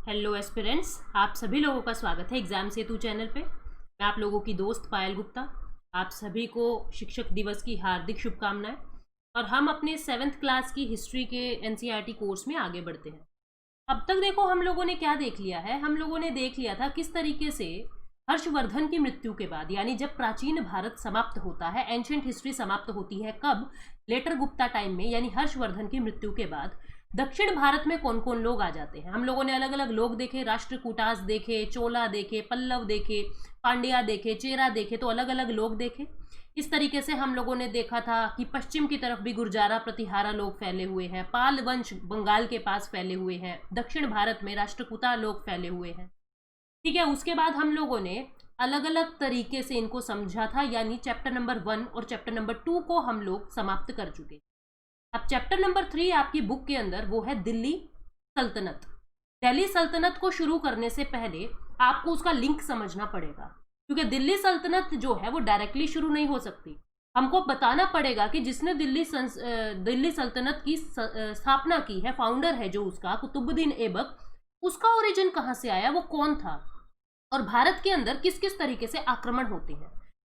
Hello aspirants, आप सभी लोगों का स्वागत है एग्जाम सेतु चैनल पे। मैं आप लोगों की दोस्त पायल गुप्ता। आप सभी को शिक्षक दिवस की हार्दिक शुभकामनाएं। और हम अपने 7th क्लास की हिस्ट्री के एनसीईआरटी कोर्स में आगे बढ़ते हैं। अब तक देखो हम लोगों ने क्या देख लिया है। हम लोगों ने देख लिया था किस तरीके से हर्षवर्धन की मृत्यु के बाद, यानी जब प्राचीन भारत समाप्त होता है, एंशियंट हिस्ट्री समाप्त होती है, कब? लेटर गुप्ता टाइम में, यानी हर्षवर्धन की मृत्यु के बाद दक्षिण भारत में कौन कौन लोग आ जाते हैं। हम लोगों ने अलग अलग लोग देखे, राष्ट्रकूटास देखे, चोला देखे, पल्लव देखे, पांड्या देखे, चेरा देखे, तो अलग अलग लोग देखे। इस तरीके से हम लोगों ने देखा था कि पश्चिम की तरफ भी गुर्जारा प्रतिहारा लोग फैले हुए हैं, पाल वंश बंगाल के पास फैले हुए हैं, दक्षिण भारत में राष्ट्रकूटा लोग फैले हुए हैं। ठीक है, उसके बाद हम लोगों ने अलग अलग तरीके से इनको समझा था, यानी चैप्टर नंबर 1 और चैप्टर नंबर 2 को हम लोग समाप्त कर चुके। अब चैप्टर नंबर 3 आपकी बुक के अंदर वो है दिल्ली सल्तनत। दिल्ली सल्तनत को शुरू करने से पहले आपको उसका लिंक समझना पड़ेगा, क्योंकि दिल्ली सल्तनत जो है वो डायरेक्टली शुरू नहीं हो सकती। हमको बताना पड़ेगा कि जिसने दिल्ली सल्तनत की स्थापना की है, फाउंडर है जो उसका, कुतुबुद्दीन ऐबक, उसका ओरिजिन कहाँ से आया, वो कौन था, और भारत के अंदर किस किस तरीके से आक्रमण होते हैं।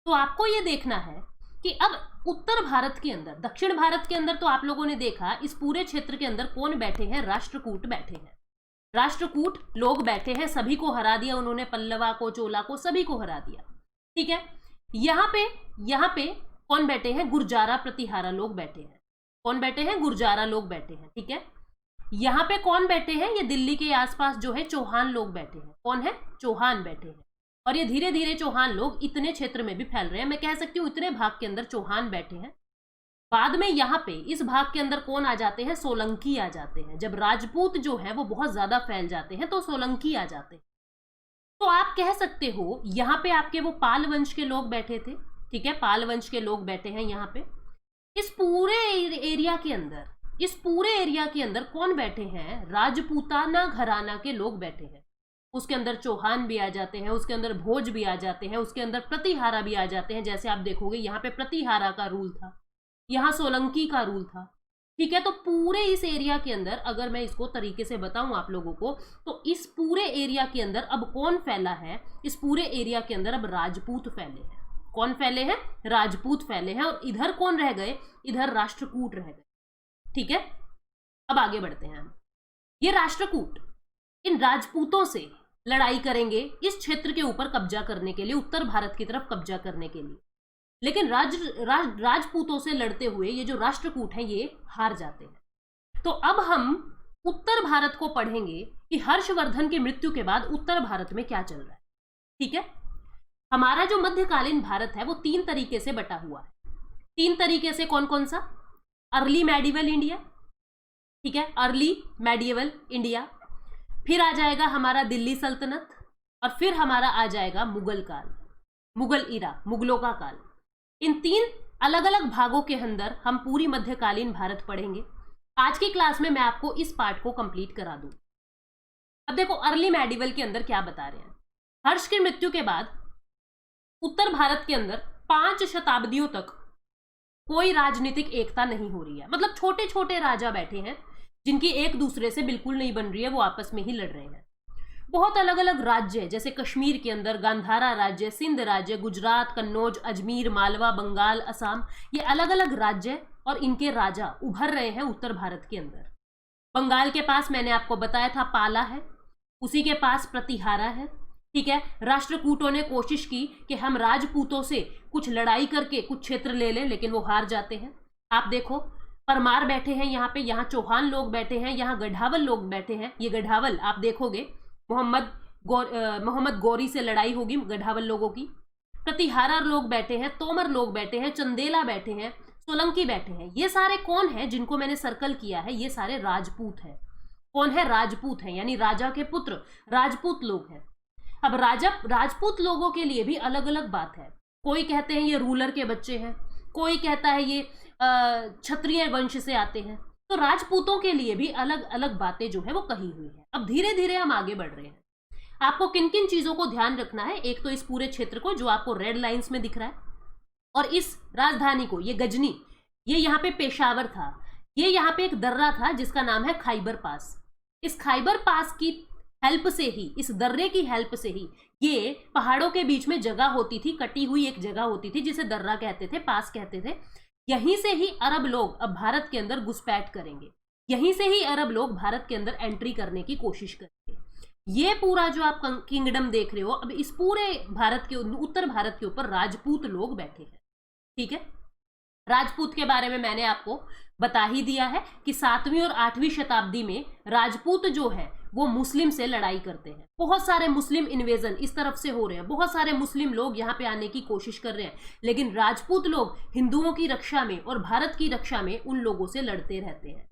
तो आपको ये देखना है कि अब उत्तर भारत के अंदर, दक्षिण भारत के अंदर तो आप लोगों ने देखा इस पूरे क्षेत्र के अंदर कौन बैठे हैं, राष्ट्रकूट बैठे हैं। राष्ट्रकूट लोग बैठे हैं, सभी को हरा दिया उन्होंने, पल्लवा को, चोला को, सभी को हरा दिया। ठीक है, यहाँ पे कौन बैठे हैं, गुर्जारा प्रतिहारा लोग बैठे हैं। कौन बैठे हैं, गुर्जारा लोग बैठे हैं। ठीक है, यहाँ पे कौन बैठे हैं, ये दिल्ली के आसपास जो है चौहान लोग बैठे हैं। कौन है, चौहान बैठे हैं। और ये धीरे धीरे चौहान लोग इतने क्षेत्र में भी फैल रहे हैं, मैं कह सकती हूँ इतने भाग के अंदर चौहान बैठे हैं। बाद में यहाँ पे इस भाग के अंदर कौन आ जाते हैं, सोलंकी आ जाते हैं। जब राजपूत जो है वो बहुत ज्यादा फैल जाते हैं तो सोलंकी आ जाते हैं। तो आप कह सकते हो यहाँ पे आपके वो पाल वंश के लोग बैठे थे। ठीक है, पाल वंश के लोग बैठे हैं यहाँ पे। इस पूरे एरिया के अंदर कौन बैठे हैं, राजपूताना घराना के लोग बैठे हैं। उसके अंदर चौहान भी आ जाते हैं, उसके अंदर भोज भी आ जाते हैं, उसके अंदर प्रतिहारा भी आ जाते हैं। जैसे आप देखोगे यहाँ पे प्रतिहारा का रूल था, यहाँ सोलंकी का रूल था। ठीक है, तो पूरे इस एरिया के अंदर अगर मैं इसको तरीके से बताऊं आप लोगों को, तो इस पूरे एरिया के अंदर अब कौन फैला है, इस पूरे एरिया के अंदर अब राजपूत फैले हैं। कौन फैले हैं, राजपूत फैले हैं। और इधर कौन रह गए, इधर राष्ट्रकूट रह गए। ठीक है, अब आगे बढ़ते हैं हम। ये राष्ट्रकूट इन राजपूतों से लड़ाई करेंगे इस क्षेत्र के ऊपर कब्जा करने के लिए, उत्तर भारत की तरफ कब्जा करने के लिए। लेकिन राजपूतों से लड़ते हुए ये जो राष्ट्रकूट हैं ये हार जाते हैं। तो अब हम उत्तर भारत को पढ़ेंगे कि हर्षवर्धन की मृत्यु के बाद उत्तर भारत में क्या चल रहा है। ठीक है, हमारा जो मध्यकालीन भारत है वो 3 तरीके से बटा हुआ है। 3 तरीके से, कौन कौन सा? अर्ली मेडिवल इंडिया, ठीक है, अर्ली मेडिवल इंडिया, फिर आ जाएगा हमारा दिल्ली सल्तनत, और फिर हमारा आ जाएगा मुगल काल, मुगल इरा, मुगलों का काल। इन 3 अलग अलग भागों के अंदर हम पूरी मध्यकालीन भारत पढ़ेंगे। आज की क्लास में मैं आपको इस पार्ट को कंप्लीट करा दूं। अब देखो अर्ली मेडिवल के अंदर क्या बता रहे हैं। हर्ष की मृत्यु के बाद उत्तर भारत के अंदर 5 शताब्दियों तक कोई राजनीतिक एकता नहीं हो रही है। मतलब छोटे छोटे राजा बैठे हैं जिनकी एक दूसरे से बिल्कुल नहीं बन रही है, वो आपस में ही लड़ रहे हैं। बहुत अलग अलग राज्य, जैसे कश्मीर के अंदर गांधारा राज्य, सिंध राज्य, गुजरात, कन्नौज, अजमेर, मालवा, बंगाल, असम, ये अलग अलग राज्य और इनके राजा उभर रहे हैं उत्तर भारत के अंदर। बंगाल के पास मैंने आपको बताया था पाला है, उसी के पास प्रतिहारा है। ठीक है, राष्ट्रकूटों ने कोशिश की कि हम राजपूतों से कुछ लड़ाई करके कुछ क्षेत्र ले लें, लेकिन वो हार जाते हैं। आप देखो परमार बैठे हैं यहाँ पे, यहाँ चौहान लोग बैठे हैं, यहाँ गढ़ावल लोग बैठे हैं। ये गढ़ावल आप देखोगे मोहम्मद गौरी से लड़ाई होगी गढ़ावल लोगों की। प्रतिहारा लोग बैठे हैं, तोमर लोग बैठे हैं, चंदेला बैठे हैं, सोलंकी बैठे हैं। ये सारे कौन है जिनको मैंने सर्कल किया है, ये सारे राजपूत हैं। कौन है, राजपूत हैं, यानी राजा के पुत्र राजपूत लोग हैं। अब राजपूत लोगों के लिए भी अलग अलग बात है। कोई कहते हैं ये रूलर के बच्चे हैं, कोई कहता है ये क्षत्रिय वंश से आते हैं। तो राजपूतों के लिए भी अलग अलग बातें जो है वो कही हुई है। अब धीरे धीरे हम आगे बढ़ रहे हैं। आपको किन किन चीजों को ध्यान रखना है, एक तो इस पूरे क्षेत्र को जो आपको रेड लाइंस में दिख रहा है, और इस राजधानी को, ये गजनी, ये यहाँ पे पेशावर था, ये यहाँ पे एक दर्रा था जिसका नाम है खाइबर पास। इस खाइबर पास की हेल्प से ही, इस दर्रे की हेल्प से ही, ये पहाड़ों के बीच में जगह होती थी, कटी हुई एक जगह होती थी जिसे दर्रा कहते थे, पास कहते थे, यहीं से ही अरब लोग अब भारत के अंदर घुसपैठ करेंगे, यहीं से ही अरब लोग भारत के अंदर एंट्री करने की कोशिश करेंगे। ये पूरा जो आप किंगडम देख रहे हो, अब इस पूरे भारत के, उत्तर भारत के ऊपर राजपूत लोग बैठे हैं। ठीक है, राजपूत के बारे में मैंने आपको बता ही दिया है कि 7वीं और 8वीं शताब्दी में राजपूत जो है वो मुस्लिम से लड़ाई करते हैं। बहुत सारे मुस्लिम इन्वेजन इस तरफ से हो रहे हैं, बहुत सारे मुस्लिम लोग यहाँ पे आने की कोशिश कर रहे हैं, लेकिन राजपूत लोग हिंदुओं की रक्षा में और भारत की रक्षा में उन लोगों से लड़ते रहते हैं।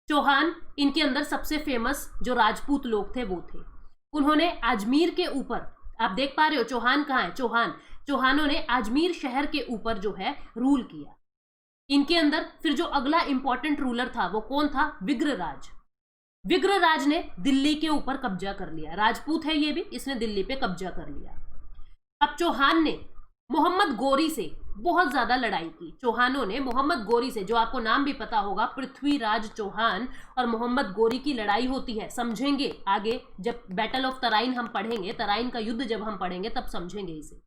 चौहान, इनके अंदर सबसे फेमस जो राजपूत लोग थे वो थे। उन्होंने अजमेर के ऊपर, आप देख पा रहे हो चौहान कहाँ है, चौहानों ने अजमेर शहर के ऊपर जो है रूल किया। इनके अंदर फिर जो अगला इंपॉर्टेंट रूलर था वो कौन था, विग्रराज। विग्रराज ने दिल्ली के ऊपर कब्जा कर लिया, राजपूत है ये भी, इसने दिल्ली पे कब्जा कर लिया। अब चौहान ने मोहम्मद गोरी से बहुत ज्यादा लड़ाई की। चौहानों ने मोहम्मद गोरी से, जो आपको नाम भी पता होगा, पृथ्वीराज चौहान और मोहम्मद गोरी की लड़ाई होती है, समझेंगे आगे जब बैटल ऑफ तराइन हम पढ़ेंगे, तराइन का युद्ध जब हम पढ़ेंगे तब समझेंगे इसे।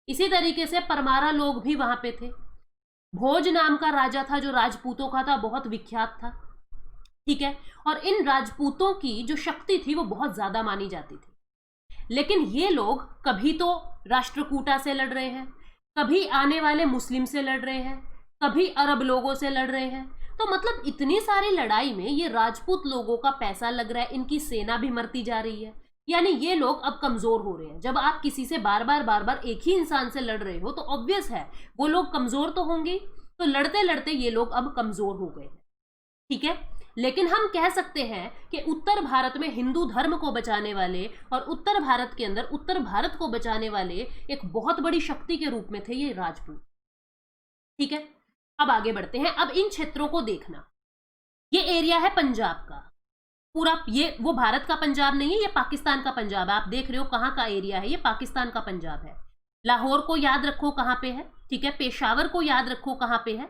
इसी तरीके से परमारा लोग भी वहां पे थे। भोज नाम का राजा था जो राजपूतों का था, बहुत विख्यात था। ठीक है, और इन राजपूतों की जो शक्ति थी वो बहुत ज्यादा मानी जाती थी, लेकिन ये लोग कभी तो राष्ट्रकूटा से लड़ रहे हैं, कभी आने वाले मुस्लिम से लड़ रहे हैं, कभी अरब लोगों से लड़ रहे हैं। तो मतलब इतनी सारी लड़ाई में ये राजपूत लोगों का पैसा लग रहा है, इनकी सेना भी मरती जा रही है, यानी ये लोग अब कमजोर हो रहे हैं। जब आप किसी से बार बार एक ही इंसान से लड़ रहे हो तो ऑब्वियस है वो लोग कमजोर तो होंगे, तो लड़ते लड़ते ये लोग अब कमजोर हो गए। ठीक है, लेकिन हम कह सकते हैं कि उत्तर भारत में हिंदू धर्म को बचाने वाले और उत्तर भारत के अंदर उत्तर भारत को बचाने वाले एक बहुत बड़ी शक्ति के रूप में थे ये राजपूत। ठीक है, अब आगे बढ़ते हैं। अब इन क्षेत्रों को देखना, ये एरिया है पंजाब का पूरा, ये वो भारत का पंजाब नहीं है, ये पाकिस्तान का पंजाब है। आप देख रहे हो कहाँ का एरिया है, ये पाकिस्तान का पंजाब है। लाहौर को याद रखो कहाँ पे है, ठीक है, पेशावर को याद रखो कहाँ पे है,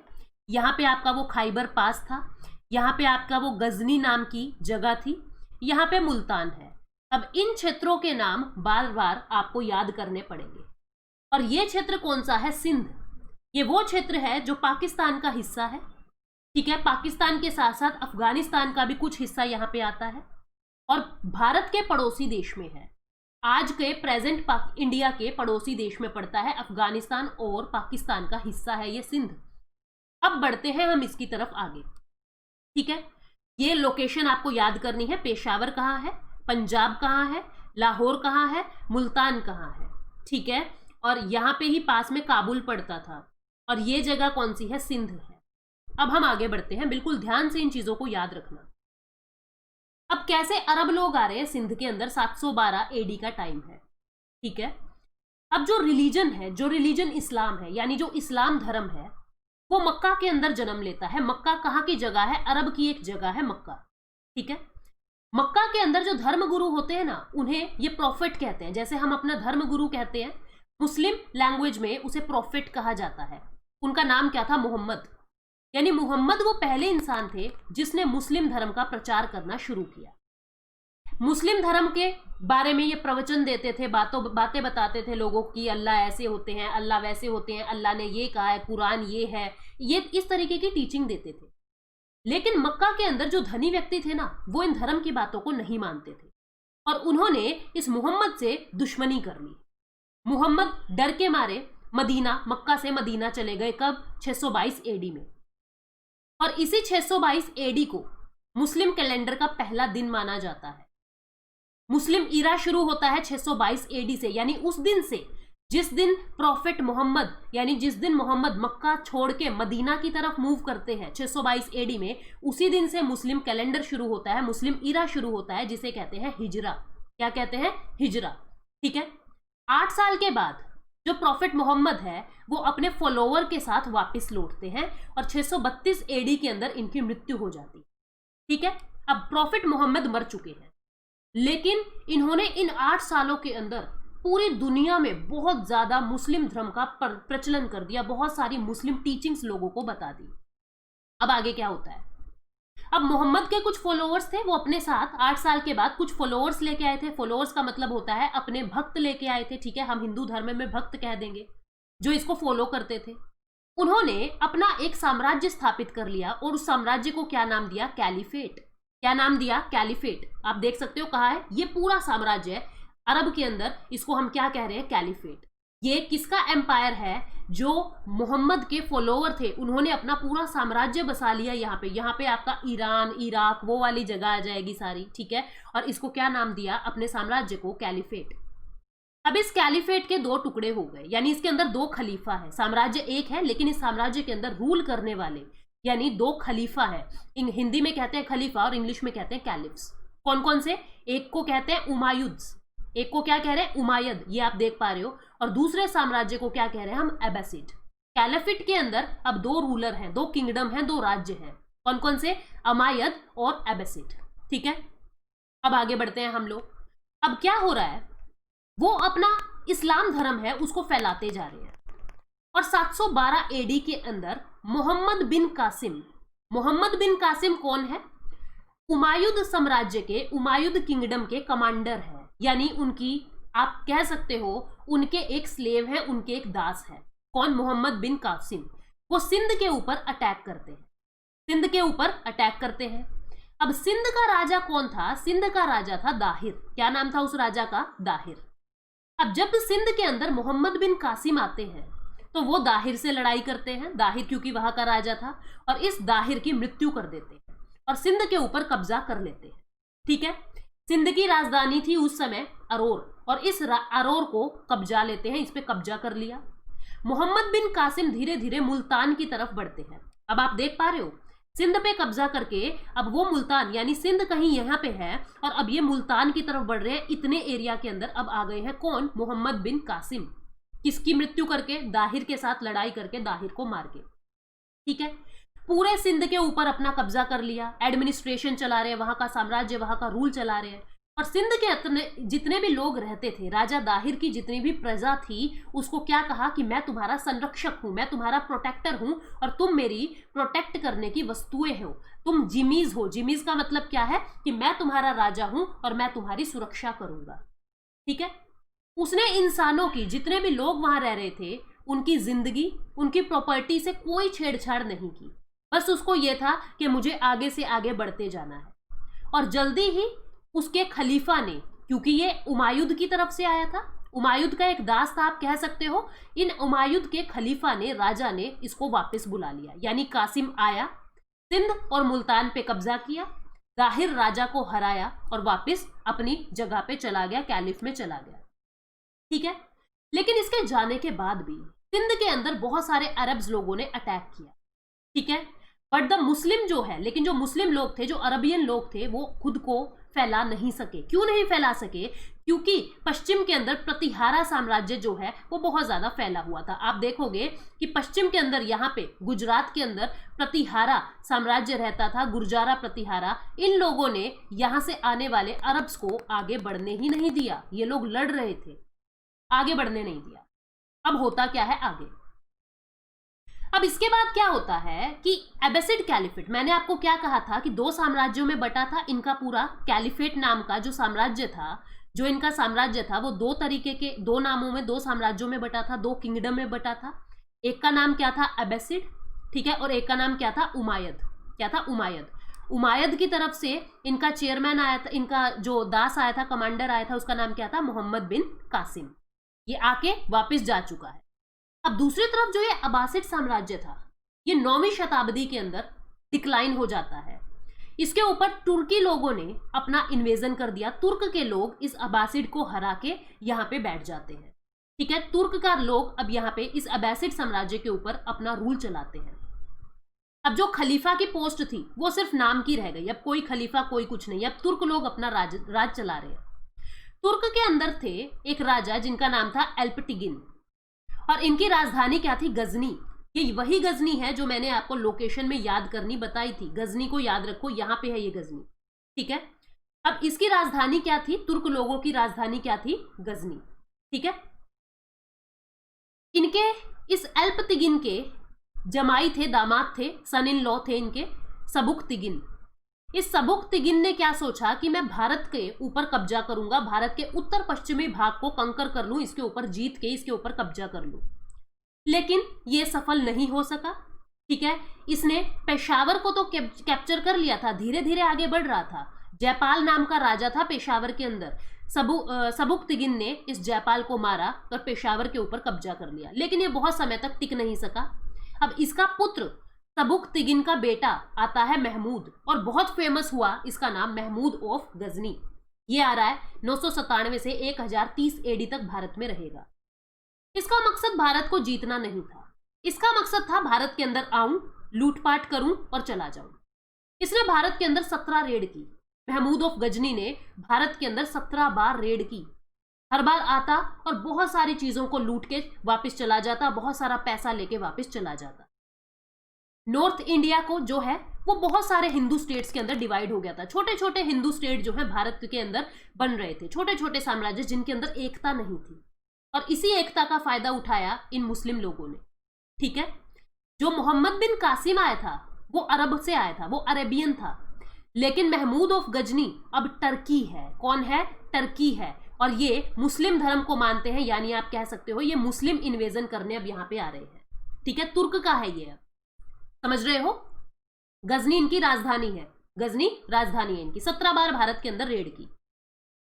यहाँ पे आपका वो खैबर पास था, यहाँ पे आपका वो गजनी नाम की जगह थी, यहाँ पे मुल्तान है। अब इन क्षेत्रों के नाम बार बार आपको याद करने पड़ेंगे। और ये क्षेत्र कौन सा है, सिंध। ये वो क्षेत्र है जो पाकिस्तान का हिस्सा है। ठीक है, पाकिस्तान के साथ साथ अफगानिस्तान का भी कुछ हिस्सा यहाँ पे आता है और भारत के पड़ोसी देश में है। आज के प्रेजेंट इंडिया के पड़ोसी देश में पड़ता है, अफगानिस्तान और पाकिस्तान का हिस्सा है ये सिंध। अब बढ़ते हैं हम इसकी तरफ आगे। ठीक है, ये लोकेशन आपको याद करनी है, पेशावर कहाँ है, पंजाब कहाँ है, लाहौर कहाँ है, मुल्तान कहाँ है। ठीक है, और यहाँ पे ही पास में काबुल पड़ता था, और ये जगह कौन सी है, सिंध है। अब हम आगे बढ़ते हैं, बिल्कुल ध्यान से इन चीजों को याद रखना। अब कैसे अरब लोग आ रहे हैं सिंध के अंदर, 712 एडी का टाइम है। ठीक है, अब जो रिलीजन है, जो रिलीजन इस्लाम है, यानी जो इस्लाम धर्म है, वो मक्का के अंदर जन्म लेता है। मक्का कहाँ की जगह है, अरब की एक जगह है मक्का। ठीक है, मक्का के अंदर जो धर्म गुरु होते हैं ना, उन्हें ये प्रॉफिट कहते हैं। जैसे हम अपना धर्म गुरु कहते हैं, मुस्लिम लैंग्वेज में उसे प्रॉफिट कहा जाता है। उनका नाम क्या था, मोहम्मद। यानी मोहम्मद वो पहले इंसान थे जिसने मुस्लिम धर्म का प्रचार करना शुरू किया। मुस्लिम धर्म के बारे में ये प्रवचन देते थे, बातें बताते थे लोगों की, अल्लाह ऐसे होते हैं, अल्लाह वैसे होते हैं, अल्लाह ने ये कहा है, कुरान ये है, ये इस तरीके की टीचिंग देते थे। लेकिन मक्का के अंदर जो धनी व्यक्ति थे ना, वो इन धर्म की बातों को नहीं मानते थे और उन्होंने इस मोहम्मद से दुश्मनी कर ली। मोहम्मद डर के मारे मक्का से मदीना चले गए। कब, 622 एडी में। और इसी 622 एडी को मुस्लिम कैलेंडर का पहला दिन माना जाता है। मुस्लिम ईरा शुरू होता है 622 एडी से, यानी उस दिन से जिस दिन प्रॉफिट मोहम्मद, यानी जिस दिन मोहम्मद मक्का छोड़ के मदीना की तरफ मूव करते हैं 622 एडी में, उसी दिन से मुस्लिम कैलेंडर शुरू होता है, मुस्लिम ईरा शुरू होता है, जिसे कहते हैं हिजरा। क्या कहते हैं, हिजरा। ठीक है, 8 साल के बाद जो प्रॉफिट मोहम्मद है वो अपने फॉलोवर के साथ वापस लौटते हैं और 632 एडी के अंदर इनकी मृत्यु हो जाती है। ठीक है, अब प्रॉफिट मोहम्मद मर चुके हैं, लेकिन इन्होंने इन 8 सालों के अंदर पूरी दुनिया में बहुत ज्यादा मुस्लिम धर्म का प्रचलन कर दिया, बहुत सारी मुस्लिम टीचिंग्स लोगों को बता दी। अब आगे क्या होता है, अब मोहम्मद के कुछ फॉलोअर्स थे, वो अपने साथ 8 साल के बाद कुछ फॉलोअर्स लेके आए थे। फॉलोअर्स का मतलब होता है अपने भक्त लेके आए थे, ठीक है, हम हिंदू धर्म में भक्त कह देंगे, जो इसको फॉलो करते थे। उन्होंने अपना एक साम्राज्य स्थापित कर लिया और उस साम्राज्य को क्या नाम दिया? कैलिफेट। क्या नाम दिया? कैलिफेट। आप देख सकते हो कहाँ है ये पूरा साम्राज्य है अरब के अंदर, इसको हम क्या कह रहे हैं? कैलिफेट। ये किसका एम्पायर है? जो मोहम्मद के फॉलोअर थे, उन्होंने अपना पूरा साम्राज्य बसा लिया यहाँ पे। यहाँ पे आपका ईरान, इराक, वो वाली जगह आ जाएगी सारी, ठीक है। और इसको क्या नाम दिया अपने साम्राज्य को? कैलिफेट। अब इस कैलिफेट के 2 टुकड़े हो गए, यानी इसके अंदर 2 खलीफा है। साम्राज्य एक है, लेकिन इस साम्राज्य के अंदर रूल करने वाले यानी 2 खलीफा है। हिंदी में कहते हैं खलीफा और इंग्लिश में कहते हैं कैलिफ्स। कौन कौन से? एक को कहते हैं उमायुद्स, एक को क्या कह रहे हैं? उमायद, ये आप देख पा रहे हो। और दूसरे साम्राज्य को क्या कह रहे हैं हम? अब्बासिड। कैलिफेट के अंदर अब 2 रूलर हैं, 2 किंगडम हैं, 2 राज्य हैं। कौन कौन से? उमायद और अब्बासिड, ठीक है। अब आगे बढ़ते हैं हम लोग। अब क्या हो रहा है, वो अपना इस्लाम धर्म है उसको फैलाते जा रहे हैं। और 712 एडी के अंदर मोहम्मद बिन कासिम, मोहम्मद बिन कासिम कौन है? उमायुद साम्राज्य के, उमायुद किंगडम के कमांडर है, यानी उनकी आप कह सकते हो उनके एक स्लेव है, उनके एक दास है। कौन? मोहम्मद बिन कासिम। वो सिंध के ऊपर अटैक करते हैं, सिंध के ऊपर अटैक करते हैं। अब सिंध का राजा कौन था? सिंध का राजा था दाहिर। क्या नाम था उस राजा का? दाहिर। अब जब सिंध के अंदर मोहम्मद बिन कासिम आते हैं तो वो दाहिर से लड़ाई करते हैं, दाहिर क्योंकि वहां का राजा था, और इस दाहिर की मृत्यु कर देते हैं और सिंध के ऊपर कब्जा कर लेते हैं, ठीक है। सिंध की राजधानी थी उस समय अरोर, और इस अरोर को कब्जा लेते हैं, इस पे कब्जा कर लिया। मोहम्मद बिन कासिम धीरे धीरे मुल्तान की तरफ बढ़ते हैं। अब आप देख पा रहे हो सिंध पे कब्जा करके अब वो मुल्तान, यानी सिंध कहीं यहाँ पे है और अब ये मुल्तान की तरफ बढ़ रहे हैं। इतने एरिया के अंदर अब आ गए हैं कौन? मोहम्मद बिन कासिम। किसकी मृत्यु करके? दाहिर के साथ लड़ाई करके, दाहिर को मार के, ठीक है। पूरे सिंध के ऊपर अपना कब्जा कर लिया, एडमिनिस्ट्रेशन चला रहे हैं, वहां का साम्राज्य, वहां का रूल चला रहे हैं। और सिंध के जितने भी लोग रहते थे, राजा दाहिर की जितनी भी प्रजा थी, उसको क्या कहा कि मैं तुम्हारा संरक्षक हूं, मैं तुम्हारा प्रोटेक्टर हूं और तुम मेरी प्रोटेक्ट करने की वस्तुएं हो, तुम जिमीज हो। जिमीज का मतलब क्या है? कि मैं तुम्हारा राजा हूं और मैं तुम्हारी सुरक्षा करूंगा, ठीक है। उसने इंसानों की, जितने भी लोग वहां रह रहे थे, उनकी जिंदगी, उनकी प्रॉपर्टी से कोई छेड़छाड़ नहीं की। बस उसको यह था कि मुझे आगे से आगे बढ़ते जाना है। और जल्दी ही उसके खलीफा ने, क्योंकि ये उमायुद की तरफ से आया था, उमायुद का एक दास था आप कह सकते हो, इन उमायुद के खलीफा ने, राजा ने इसको वापस बुला लिया। यानी कासिम आया, सिंध और मुल्तान पे कब्जा किया, दाहिर राजा को हराया और वापस अपनी जगह पे चला गया, कैलिफ में चला गया, ठीक है। लेकिन इसके जाने के बाद भी सिंध के अंदर बहुत सारे अरब्स लोगों ने अटैक किया, ठीक है। बट द मुस्लिम जो है, लेकिन जो मुस्लिम लोग थे, जो अरबियन लोग थे, वो खुद को फैला नहीं सके। क्यों नहीं फैला सके? क्योंकि पश्चिम के अंदर प्रतिहारा साम्राज्य जो है वो बहुत ज्यादा फैला हुआ था। आप देखोगे कि पश्चिम के अंदर, यहाँ पे गुजरात के अंदर प्रतिहारा साम्राज्य रहता था, गुर्जारा प्रतिहारा। इन लोगों ने यहाँ से आने वाले अरब्स को आगे बढ़ने ही नहीं दिया। ये लोग लड़ रहे थे, आगे बढ़ने नहीं दिया। अब होता क्या है आगे? अब इसके बाद क्या होता है कि अब्बासिड कैलिफेट, मैंने आपको क्या कहा था कि 2 साम्राज्यों में बटा था इनका पूरा। कैलिफेट नाम का जो साम्राज्य था, जो इनका साम्राज्य था, वो 2 तरीके के, 2 नामों में, 2 साम्राज्यों में बटा था, 2 किंगडम में बटा था। एक का नाम क्या था? अब्बासिड, ठीक है, और एक का नाम क्या था? उमायद। क्या था? उमायद। उमायद की तरफ से इनका चेयरमैन आया था, इनका जो दास आया था, कमांडर आया था, उसका नाम क्या था? मोहम्मद बिन कासिम। ये आके वापिस जा चुका है। अब दूसरी तरफ जो ये अब्बासिड साम्राज्य था, ये 9वीं शताब्दी के अंदर डिक्लाइन हो जाता है। इसके ऊपर तुर्की लोगों ने अपना इन्वेजन कर दिया। तुर्क के लोग इस अब्बासिड को हरा के यहाँ पे बैठ जाते हैं, ठीक है। तुर्क का लोग अब यहाँ पे इस अब्बासिड साम्राज्य के ऊपर अपना रूल चलाते हैं। अब जो खलीफा की पोस्ट थी वो सिर्फ नाम की रह गई। अब कोई खलीफा, कोई कुछ नहीं। अब तुर्क लोग अपना राज चला रहे हैं। तुर्क के अंदर थे एक राजा जिनका नाम था एल्पटिगिन, और इनकी राजधानी क्या थी? गजनी। ये वही गजनी है जो मैंने आपको लोकेशन में याद करनी बताई थी। गजनी को याद रखो, यहां पे है ये गजनी, ठीक है। अब इसकी राजधानी क्या थी? तुर्क लोगों की राजधानी क्या थी? गजनी, ठीक है। इनके इस एल्पतिगिन के जमाई थे, दामाद थे, सन इन लॉ थे इनके, सबुक तिगिन। इस सबुक्तगिन ने क्या सोचा कि मैं भारत के ऊपर कब्जा करूंगा, भारत के उत्तर पश्चिमी भाग को कंकर कर लूं, इसके ऊपर जीत के इसके ऊपर कब्जा कर लूं। लेकिन ये सफल नहीं हो सका। ठीक है, इसने पेशावर को तो कैप्चर कर लिया था, धीरे धीरे आगे बढ़ रहा था। जयपाल नाम का राजा था पेशावर के अंदर। सबुक्तगिन ने इस जयपाल को मारा और पेशावर के ऊपर कब्जा कर लिया, लेकिन ये बहुत समय तक टिक नहीं सका। अब इसका पुत्र सबुक्तगिन का बेटा आता है महमूद, और बहुत फेमस हुआ, इसका नाम महमूद ऑफ गजनी। ये आ रहा है 997 से 1030 एडी तक भारत में रहेगा। इसका मकसद भारत को जीतना नहीं था, इसका मकसद था भारत के अंदर आऊं, लूटपाट करूं और चला जाऊं। इसने भारत के अंदर 17 रेड की। महमूद ऑफ गजनी ने भारत के अंदर 17 बार रेड की। हर बार आता और बहुत सारी चीजों को लूट के वापस चला जाता, बहुत सारा पैसा लेके वापस चला जाता। नॉर्थ इंडिया को जो है वो बहुत सारे हिंदू स्टेट्स के अंदर डिवाइड हो गया था। छोटे छोटे हिंदू स्टेट जो है भारत के अंदर बन रहे थे, छोटे छोटे साम्राज्य जिनके अंदर एकता नहीं थी, और इसी एकता का फायदा उठाया इन मुस्लिम लोगों ने। ठीक है, जो मोहम्मद बिन कासिम आया था वो अरब से आया था, वो अरेबियन था, लेकिन महमूद ऑफ गजनी अब टर्की है। कौन है? टर्की है, और ये मुस्लिम धर्म को मानते हैं, यानी आप कह सकते हो ये मुस्लिम इन्वेजन करने अब यहाँ पे आ रहे हैं। ठीक है, तुर्क का है ये, अब समझ रहे हो। गजनी इनकी राजधानी है, गजनी राजधानी है इनकी। 17 बार भारत के अंदर रेड की।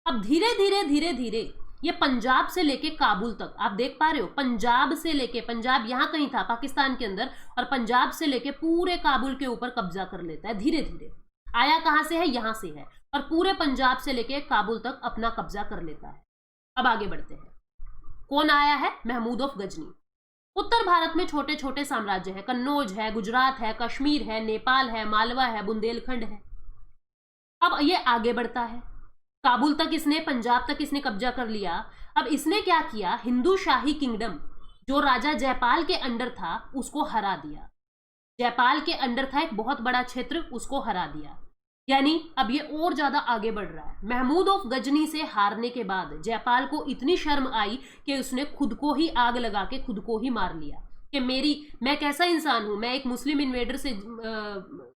अब धीरे धीरे धीरे धीरे ये पंजाब से लेके काबुल तक, आप देख पा रहे हो, पंजाब से लेके, पंजाब यहां कहीं था पाकिस्तान के अंदर, और पंजाब से लेके पूरे काबुल के ऊपर कब्जा कर लेता है। धीरे धीरे आया कहां से है? यहां से है, और पूरे पंजाब से लेके काबुल तक अपना कब्जा कर लेता है। अब आगे बढ़ते हैं, कौन आया है? महमूद ऑफ गजनी। उत्तर भारत में छोटे छोटे साम्राज्य है, कन्नौज है, गुजरात है, कश्मीर है, नेपाल है, मालवा है, बुंदेलखंड है। अब ये आगे बढ़ता है, काबुल तक इसने, पंजाब तक इसने कब्जा कर लिया। अब इसने क्या किया? हिंदू शाही किंगडम जो राजा जयपाल के अंडर था उसको हरा दिया। जयपाल के अंडर था एक बहुत बड़ा क्षेत्र, उसको हरा दिया। यानी अब ये और ज्यादा आगे बढ़ रहा है। महमूद ऑफ गजनी से हारने के बाद जयपाल को इतनी शर्म आई कि उसने खुद को ही आग लगा के खुद को ही मार लिया कि मैं कैसा इंसान हूं, मैं एक मुस्लिम इन्वेडर से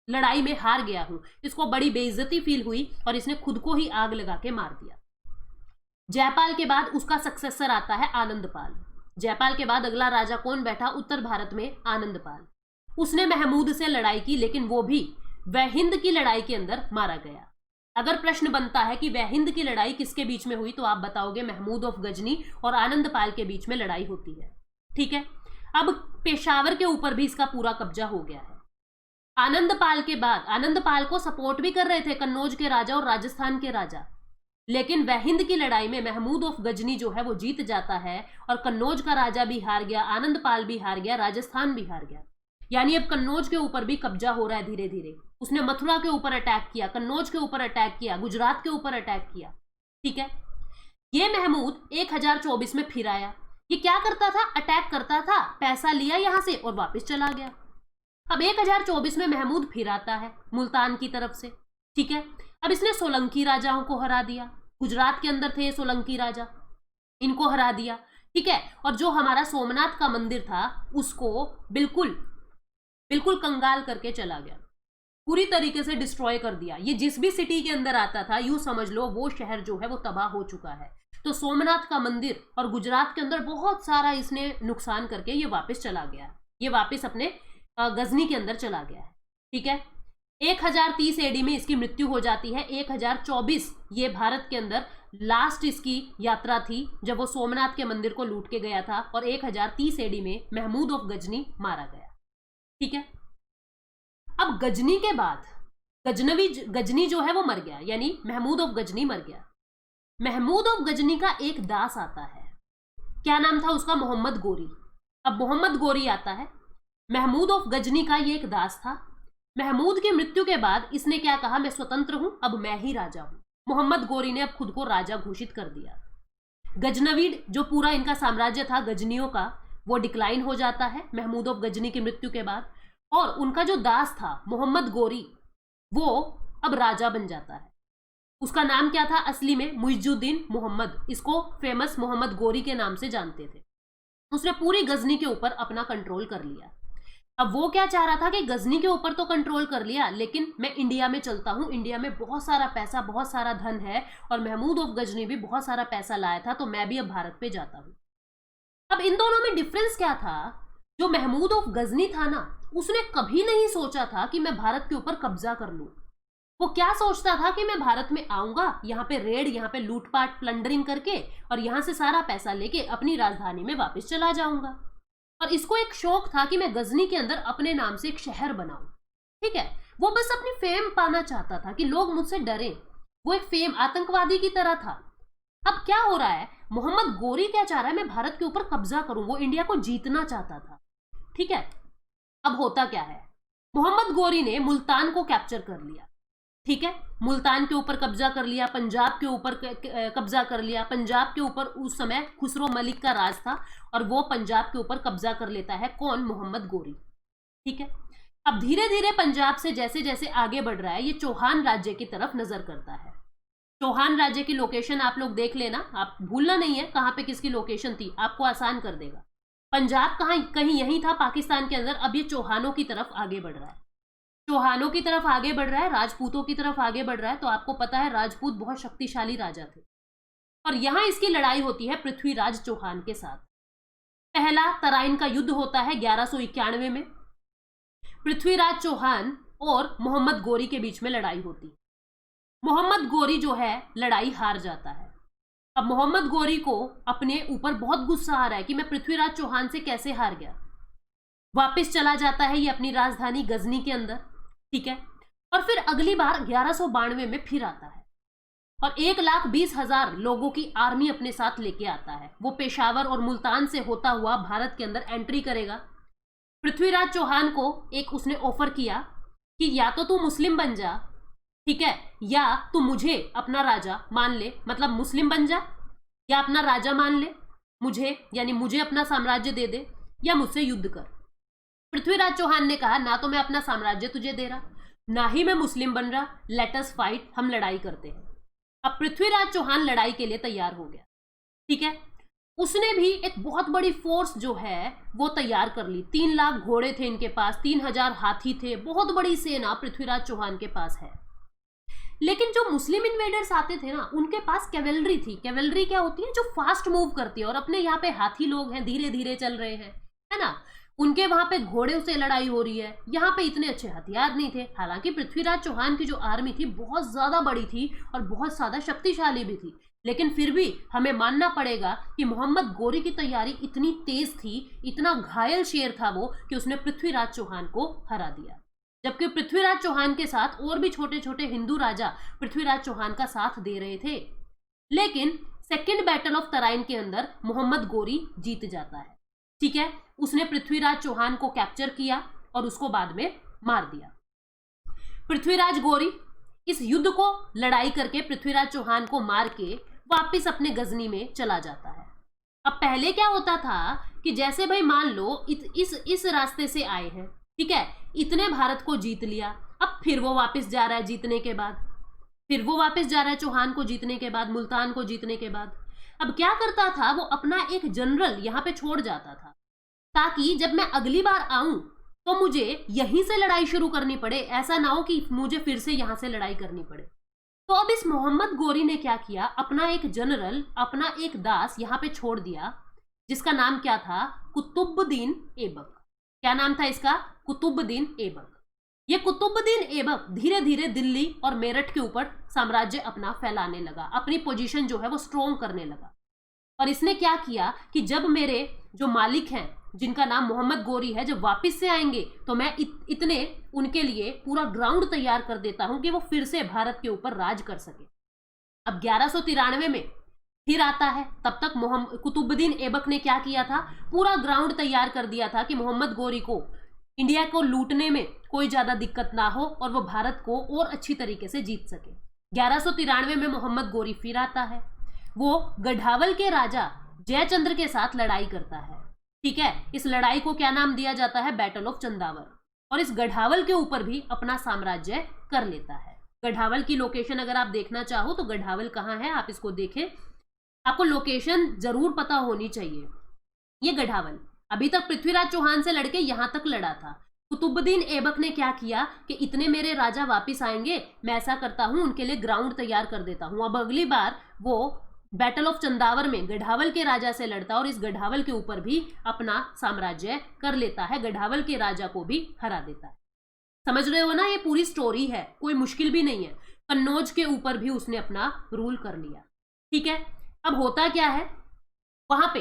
लड़ाई में हार गया हूं। इसको बड़ी बेइज्जती फील हुई और इसने खुद को ही आग लगा के मार दिया। जयपाल के बाद उसका सक्सेसर आता है आनंदपाल। जयपाल के बाद अगला राजा कौन बैठा उत्तर भारत में? आनंदपाल। उसने महमूद से लड़ाई की, लेकिन वो भी वह हिंद की लड़ाई के अंदर मारा गया। अगर प्रश्न बनता है कि वह हिंद की लड़ाई किसके बीच में हुई, तो आप बताओगे महमूद ऑफ गजनी और आनंदपाल के बीच में लड़ाई होती है। ठीक है, अब पेशावर के ऊपर भी इसका पूरा कब्जा हो गया है। आनंदपाल के बाद, आनंदपाल को सपोर्ट भी कर रहे थे कन्नौज के राजा और राजस्थान के राजा, लेकिन वह हिंद की लड़ाई में महमूद ऑफ गजनी जो है वो जीत जाता है, और कन्नौज का राजा भी हार गया, आनंदपाल भी हार गया, राजस्थान भी हार गया। यानी अब कन्नौज के ऊपर भी कब्जा हो रहा है धीरे धीरे। उसने मथुरा के ऊपर अटैक किया, कन्नौज के ऊपर अटैक किया, गुजरात के ऊपर अटैक किया। ठीक है, ये महमूद 1024 में फिर आया। ये क्या करता था? अटैक करता था, पैसा लिया यहां से और वापस चला गया। अब 1024 में महमूद फिर आता है मुल्तान की तरफ से। ठीक है, अब इसने सोलंकी राजाओं को हरा दिया। गुजरात के अंदर थे सोलंकी राजा, इनको हरा दिया। ठीक है, और जो हमारा सोमनाथ का मंदिर था उसको बिल्कुल कंगाल करके चला गया, पूरी तरीके से डिस्ट्रॉय कर दिया। ये जिस भी सिटी के अंदर आता था, यूं समझ लो वो शहर जो है वो तबाह हो चुका है। तो सोमनाथ का मंदिर और गुजरात के अंदर बहुत सारा इसने नुकसान करके ये वापस चला गया, ये वापस अपने गजनी के अंदर चला गया है। ठीक है, 1030 एडी में इसकी मृत्यु हो जाती है। 1024 ये भारत के अंदर लास्ट इसकी यात्रा थी जब वो सोमनाथ के मंदिर को लूट के गया था, और 1030 एडी में महमूद ऑफ गजनी मारा गया। ठीक है, अब गजनी के बाद गजनी जो है वो मर गया, यानी महमूद ऑफ गजनी मर गया। महमूद ऑफ गजनी का एक दास आता है, क्या नाम था उसका? मोहम्मद गोरी। अब मोहम्मद गोरी आता है, महमूद ऑफ गजनी का ये एक दास था। महमूद की मृत्यु के बाद इसने क्या कहा? मैं स्वतंत्र हूं, अब मैं ही राजा हूं। मोहम्मद गोरी ने अब खुद को राजा घोषित कर दिया। गजनवीड जो पूरा इनका साम्राज्य था गजनियों का, वो डिक्लाइन हो जाता है महमूद ऑफ गजनी की मृत्यु के बाद, और उनका जो दास था मोहम्मद गोरी वो अब राजा बन जाता है। उसका नाम क्या था असली में? मुइजुद्दीन मोहम्मद। इसको फेमस मोहम्मद गोरी के नाम से जानते थे। उसने पूरी गजनी के ऊपर अपना कंट्रोल कर लिया। अब वो क्या चाह रहा था कि गजनी के ऊपर तो कंट्रोल कर लिया, लेकिन मैं इंडिया में चलता हूँ, इंडिया में बहुत सारा पैसा, बहुत सारा धन है, और महमूद ऑफ गजनी भी बहुत सारा पैसा लाया था, तो मैं भी अब भारत पे जाता हूँ। अब इन दोनों में डिफरेंस क्या था? जो महमूद ऑफ गजनी था ना, उसने कभी नहीं सोचा था कि मैं भारत के ऊपर कब्जा कर लूं। वो क्या सोचता था कि मैं भारत में आऊंगा, यहाँ पे रेड, यहाँ पे लूटपाट, प्लंडरिंग करके, और यहाँ से सारा पैसा लेके अपनी राजधानी में वापस चला जाऊंगा। और इसको एक शौक था कि मैं गजनी के अंदर अपने नाम से एक शहर बनाऊं। ठीक है, वो बस अपनी फेम पाना चाहता था कि लोग मुझसे डरे। वो एक फेम आतंकवादी की तरह था। अब क्या हो रहा है, मोहम्मद गोरी क्या चाह रहा है, मैं भारत के ऊपर कब्जा करूं। वो इंडिया को जीतना चाहता था। ठीक है, अब होता क्या है, मोहम्मद गोरी ने मुल्तान को कैप्चर कर लिया। ठीक है, मुल्तान के ऊपर कब्जा कर लिया, पंजाब के ऊपर कब्जा कर लिया। पंजाब के ऊपर उस समय खुसरो मलिक का राज था, और वो पंजाब के ऊपर कब्जा कर लेता है। कौन? मोहम्मद गोरी। ठीक है, अब धीरे धीरे पंजाब से जैसे जैसे आगे बढ़ रहा है, ये चौहान राज्य की तरफ नजर करता है। चौहान राज्य की लोकेशन आप लोग देख लेना, आप भूलना नहीं है कहां पे किसकी लोकेशन थी, आपको आसान कर देगा। पंजाब कहीं कहीं यही था पाकिस्तान के अंदर। अब ये चौहानों की तरफ आगे बढ़ रहा है, चौहानों की तरफ आगे बढ़ रहा है, राजपूतों की तरफ आगे बढ़ रहा है। तो आपको पता है राजपूत बहुत शक्तिशाली राजा थे, और यहां इसकी लड़ाई होती है पृथ्वीराज चौहान के साथ। पहला तराइन का युद्ध होता है 1191 में। पृथ्वीराज चौहान और मोहम्मद गोरी के बीच में लड़ाई होती है। मोहम्मद गोरी जो है लड़ाई हार जाता है। अब मोहम्मद गोरी को अपने ऊपर बहुत गुस्सा आ रहा है कि मैं पृथ्वीराज चौहान से कैसे हार गया। वापस चला जाता है ये अपनी राजधानी गजनी के अंदर। ठीक है, और फिर अगली बार 1192 में फिर आता है, और 1,20,000 लोगों की आर्मी अपने साथ लेके आता है। वो पेशावर और मुल्तान से होता हुआ भारत के अंदर एंट्री करेगा। पृथ्वीराज चौहान को एक उसने ऑफर किया कि या तो तू मुस्लिम बन जा, ठीक है, या तू मुझे अपना राजा मान ले, मतलब मुस्लिम बन जा या अपना राजा मान ले मुझे, यानी मुझे अपना साम्राज्य दे दे, या मुझसे युद्ध कर। पृथ्वीराज चौहान ने कहा ना तो मैं अपना साम्राज्य तुझे दे रहा, ना ही मैं मुस्लिम बन रहा, लेट अस फाइट, हम लड़ाई करते हैं। अब पृथ्वीराज चौहान लड़ाई के लिए तैयार हो गया। ठीक है, उसने भी एक बहुत बड़ी फोर्स जो है वो तैयार कर ली। 3 लाख घोड़े थे इनके पास, 3,000 हाथी थे, बहुत बड़ी सेना पृथ्वीराज चौहान के पास है। लेकिन जो मुस्लिम इन्वेडर्स आते थे ना, उनके पास कैवेलरी थी। कैवेलरी क्या होती है? जो फास्ट मूव करती है, और अपने यहाँ पे हाथी लोग हैं, धीरे धीरे चल रहे हैं, है ना। उनके वहां पे घोड़े से लड़ाई हो रही है, यहाँ पे इतने अच्छे हथियार नहीं थे। हालांकि पृथ्वीराज चौहान की जो आर्मी थी बहुत ज्यादा बड़ी थी और बहुत ज्यादा शक्तिशाली भी थी, लेकिन फिर भी हमें मानना पड़ेगा कि मोहम्मद गोरी की तैयारी इतनी तेज थी, इतना घायल शेर था वो, कि उसने पृथ्वीराज चौहान को हरा दिया। जबकि पृथ्वीराज चौहान के साथ और भी छोटे छोटे हिंदू राजा पृथ्वीराज चौहान का साथ दे रहे थे। लेकिन सेकेंड बैटल ऑफ तराइन के अंदर मोहम्मद गोरी जीत जाता है। ठीक है, उसने पृथ्वीराज चौहान को कैप्चर किया और उसको बाद में मार दिया। पृथ्वीराज गोरी इस युद्ध को लड़ाई करके पृथ्वीराज चौहान को मार के वापस अपने गजनी में चला जाता है। अब पहले क्या होता था कि जैसे भाई मान लो इस रास्ते से आए हैं, ठीक है, इतने भारत को जीत लिया, अब फिर वो वापस जा रहा है जीतने के बाद, फिर वो वापस जा रहा है चौहान को जीतने के बाद, मुल्तान को जीतने के बाद। अब क्या करता था वो, अपना एक जनरल यहाँ पे छोड़ जाता था, ताकि जब मैं अगली बार आऊं तो मुझे यहीं से लड़ाई शुरू करनी पड़े, ऐसा ना हो कि मुझे फिर से यहां से लड़ाई करनी पड़े। तो अब इस मोहम्मद गोरी ने क्या किया, अपना एक जनरल, अपना एक दास यहाँ पे छोड़ दिया, जिसका नाम क्या था? कुतुबुद्दीन ऐबक। क्या नाम था इसका? कुतुबुद्दीन ऐबक। ये कुतुबुद्दीन ऐबक धीरे धीरे दिल्ली और मेरठ के ऊपर साम्राज्य अपना फैलाने लगा, अपनी पोजीशन जो है वो स्ट्रोंग करने लगा। और इसने क्या किया कि जब मेरे जो मालिक हैं, जिनका नाम मोहम्मद गोरी है, जब वापस से आएंगे तो मैं इतने उनके लिए पूरा ग्राउंड तैयार कर देता हूं कि वो फिर से भारत के ऊपर राज कर सके। अब 1193 में फिर आता है, तब तक कुतुबुद्दीन ऐबक ने क्या किया था, पूरा ग्राउंड तैयार कर दिया था कि मोहम्मद गोरी को इंडिया को लूटने में कोई ज्यादा दिक्कत ना हो और वो भारत को और अच्छी तरीके से जीत सके। 1193 में मोहम्मद गोरी फिर आता है, वो गढ़वाल के राजा जयचंद्र के साथ लड़ाई करता है। ठीक है, इस लड़ाई को क्या नाम दिया जाता है? Battle of Chandawar. और इस गढ़वाल के ऊपर भी अपना साम्राज्य कर लेता है। गढ़वाल की लोकेशन अगर आप देखना चाहो तो गढ़वाल कहाँ है, आप इसको देखें, आपको लोकेशन जरूर पता होनी चाहिए। ये गढ़वाल अभी तक पृथ्वीराज चौहान से लड़के यहां तक लड़ा था, कुतुबुद्दीन ऐबक ने क्या किया कि इतने मेरे राजा वापिस आएंगे, मैं ऐसा करता हूं उनके लिए ग्राउंड तैयार कर देता हूं। अब अगली बार वो बैटल ऑफ चंदावर में गढ़ावल के राजा से लड़ता और इस गढ़ावल के ऊपर भी अपना साम्राज्य कर लेता है, गढ़ावल के राजा को भी हरा देता है। समझ रहे हो ना, ये पूरी स्टोरी है, कोई मुश्किल भी नहीं है। कन्नौज के ऊपर भी उसने अपना रूल कर लिया। ठीक है, अब होता क्या है, वहां पे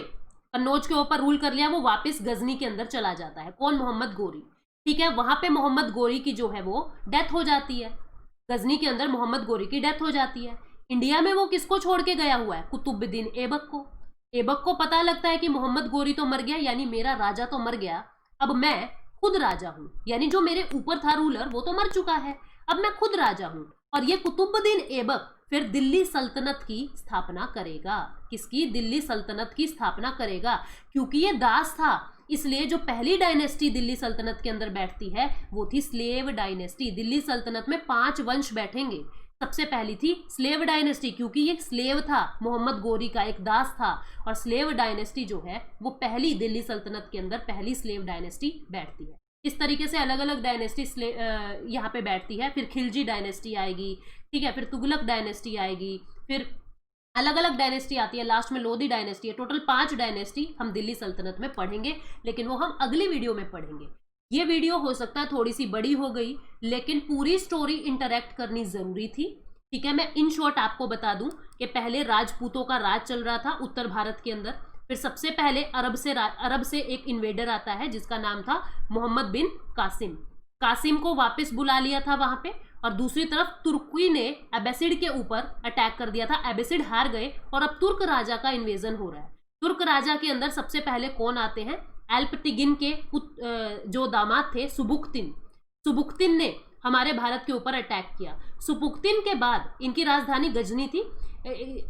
कन्नौज के ऊपर रूल कर लिया, वो वापस गजनी के अंदर चला जाता है। कौन? मोहम्मद गोरी। ठीक है, वहां पे मोहम्मद गोरी की जो है वो डेथ हो जाती है। गजनी के अंदर मोहम्मद गोरी की डेथ हो जाती है। इंडिया में वो किसको छोड़ के गया हुआ है? कुतुबुद्दीन ऐबक को। ऐबक को पता लगता है कि मोहम्मद गोरी तो मर गया, यानी मेरा राजा तो मर गया, अब मैं खुद राजा हूं, यानी जो मेरे ऊपर था रूलर वो तो मर चुका है, अब मैं खुद राजा हूं। और ये कुतुबुद्दीन ऐबक फिर दिल्ली सल्तनत की स्थापना करेगा। किसकी? दिल्ली सल्तनत की स्थापना करेगा। क्योंकि ये दास था, इसलिए जो पहली डायनेस्टी दिल्ली सल्तनत के अंदर बैठती है वो थी स्लेव डायनेस्टी। दिल्ली सल्तनत में 5 वंश बैठेंगे। सबसे पहली थी स्लेव डायनेस्टी, क्योंकि ये स्लेव था, मोहम्मद गोरी का एक दास था, और स्लेव डायनेस्टी जो है वो पहली दिल्ली सल्तनत के अंदर पहली स्लेव डायनेस्टी बैठती है। इस तरीके से अलग अलग डायनेस्टी यहाँ पे बैठती है। फिर खिलजी डायनेस्टी आएगी, ठीक है, फिर तुगलक डायनेस्टी आएगी, फिर अलग अलग डायनेस्टी आती है, लास्ट में लोधी डायनेस्टी है। टोटल 5 डायनेस्टी हम दिल्ली सल्तनत में पढ़ेंगे, लेकिन वो हम अगली वीडियो में पढ़ेंगे। ये वीडियो हो सकता है थोड़ी सी बड़ी हो गई, लेकिन पूरी स्टोरी इंटरेक्ट करनी जरूरी थी। ठीक है, मैं इन शॉर्ट आपको बता दूं कि पहले राजपूतों का राज चल रहा था उत्तर भारत के अंदर। फिर सबसे पहले अरब से एक इन्वेडर आता है जिसका नाम था मोहम्मद बिन कासिम। कासिम को वापस बुला लिया था वहां पे, और दूसरी तरफ तुर्की ने अबैसिड के ऊपर अटैक कर दिया था। अबैसिड हार गए और अब तुर्क राजा का इन्वेजन हो रहा है। तुर्क राजा के अंदर सबसे पहले कौन आते हैं? एल्पटिगिन के जो दामाद थे सुबुक्तिन। सुबुक्तिन ने हमारे भारत के ऊपर अटैक किया। सुबुक्तिन के बाद इनकी राजधानी गजनी थी,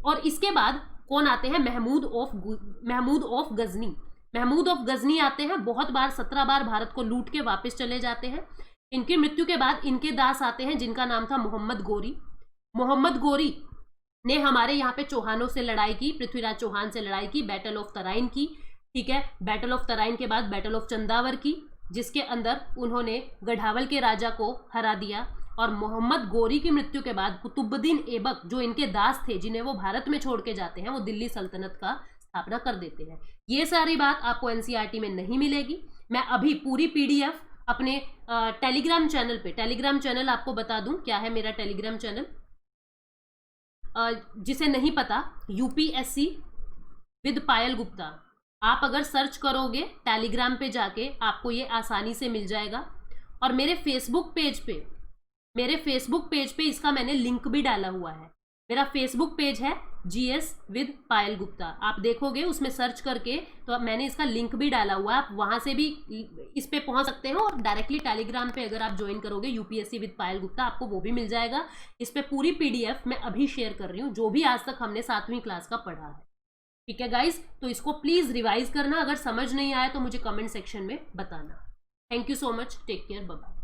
और इसके बाद कौन आते हैं? महमूद ऑफ गजनी। महमूद ऑफ गजनी आते हैं, बहुत बार 17 बार भारत को लूट के वापस चले जाते हैं। इनकी मृत्यु के बाद इनके दास आते हैं जिनका नाम था मोहम्मद गोरी। मोहम्मद गोरी ने हमारे यहाँ पे चौहानों से लड़ाई की, पृथ्वीराज चौहान से लड़ाई की, बैटल ऑफ तराइन की। ठीक है, बैटल ऑफ तराइन के बाद बैटल ऑफ चंदावर की, जिसके अंदर उन्होंने गढ़ावल के राजा को हरा दिया। और मोहम्मद गोरी की मृत्यु के बाद कुतुबुद्दीन ऐबक, जो इनके दास थे जिन्हें वो भारत में छोड़ के जाते हैं, वो दिल्ली सल्तनत का स्थापना कर देते हैं। ये सारी बात आपको एनसीईआरटी में नहीं मिलेगी। मैं अभी पूरी पीडीएफ अपने टेलीग्राम चैनल पे, टेलीग्राम चैनल आपको बता दूं क्या है मेरा टेलीग्राम चैनल, जिसे नहीं पता, यूपीएससी विद पायल गुप्ता, आप अगर सर्च करोगे टेलीग्राम पे जाके आपको ये आसानी से मिल जाएगा। और मेरे फेसबुक पेज पे इसका मैंने लिंक भी डाला हुआ है। मेरा फेसबुक पेज है जीएस विद पायल गुप्ता, आप देखोगे उसमें सर्च करके तो मैंने इसका लिंक भी डाला हुआ है, आप वहां से भी इस पे पहुंच सकते हो। और डायरेक्टली टेलीग्राम पे अगर आप ज्वाइन करोगे यूपीएससी विद पायल गुप्ता, आपको वो भी मिल जाएगा। इस पे पूरी पीडीएफ मैं अभी शेयर कर रही हूँ, जो भी आज तक हमने 7वीं क्लास का पढ़ा है। ठीक है गाइज, तो इसको प्लीज रिवाइज करना, अगर समझ नहीं आया तो मुझे कमेंट सेक्शन में बताना। Thank you so much, take care, bye bye.